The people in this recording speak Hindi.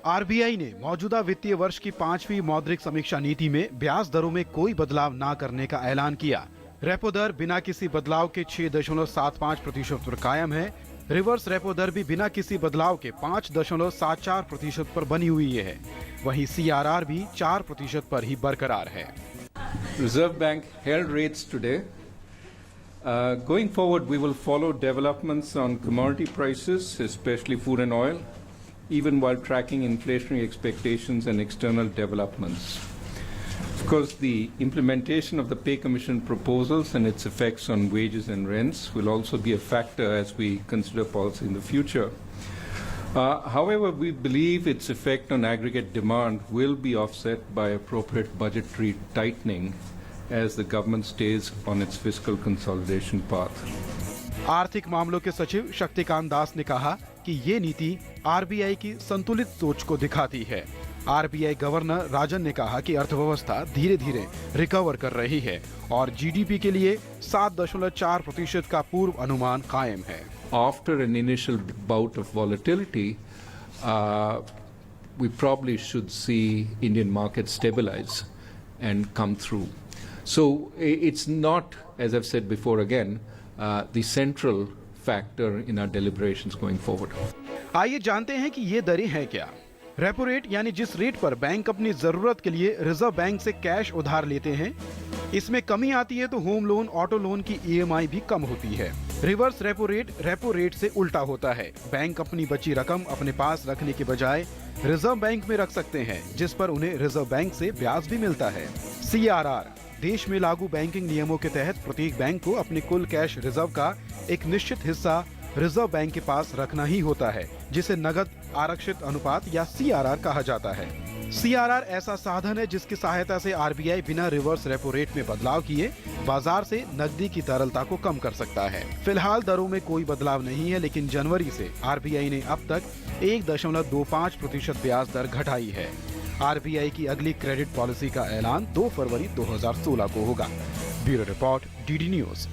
आरबीआई ने मौजूदा वित्तीय वर्ष की 5वीं मौद्रिक समीक्षा नीति में ब्याज दरों में कोई बदलाव न करने का ऐलान किया। रेपो दर बिना किसी बदलाव के 6.75% पर कायम है। रिवर्स रेपो दर भी बिना किसी बदलाव के 5.74% पर बनी हुई है। वहीं सीआरआर भी 4% पर ही बरकरार है। Reserve Bank held rates today. Going forward, we will follow developments on commodity prices, especially food and oil, even while tracking inflationary expectations and external developments. Of course, the implementation of the pay commission proposals and its effects on wages and rents will also be a factor as we consider policy in the future. However, we believe its effect on aggregate demand will be offset by appropriate budgetary tightening as the government stays on its fiscal consolidation path. आर्थिक मामलों के सचिव शक्तिकांत दास ने कहा कि ये नीति आरबीआई की संतुलित सोच को दिखाती है। आरबीआई गवर्नर राजन ने कहा कि अर्थव्यवस्था धीरे धीरे रिकवर कर रही है और जीडीपी के लिए 7.4% का पूर्व अनुमान कायम है। After an initial bout of volatility, we probably should see Indian markets stabilize and come through. So it's not, as I've said before again, the central factor in our deliberations going forward. आइए जानते हैं कि ये दरें हैं क्या। रेपो रेट यानी जिस रेट पर बैंक अपनी जरूरत के लिए रिजर्व बैंक से कैश उधार लेते हैं, इसमें कमी आती है तो होम लोन, ऑटो लोन की ईएमआई भी कम होती है। रिवर्स रेपो रेट से उल्टा होता है। बैंक अपनी बची रकम अपने पास रखने के बजाय रिजर्व बैंक में रख सकते हैं, जिस पर उन्हें रिजर्व बैंक से ब्याज भी मिलता है। सीआरआर देश में लागू बैंकिंग नियमों के तहत प्रत्येक बैंक को अपने कुल कैश रिजर्व का एक निश्चित हिस्सा रिजर्व बैंक के पास रखना ही होता है, जिसे नगद आरक्षित अनुपात या सीआरआर कहा जाता है। सीआरआर ऐसा साधन है जिसकी सहायता से आरबीआई बिना रिवर्स रेपो रेट में बदलाव किए बाजार से नकदी की तरलता को कम कर सकता है। फिलहाल दरों में कोई बदलाव नहीं है, लेकिन जनवरी से आरबीआई ने अब तक 1.25% ब्याज दर घटाई है। आरबीआई की अगली क्रेडिट पॉलिसी का ऐलान 2 फरवरी 2016 को होगा। Bureau report, DD news.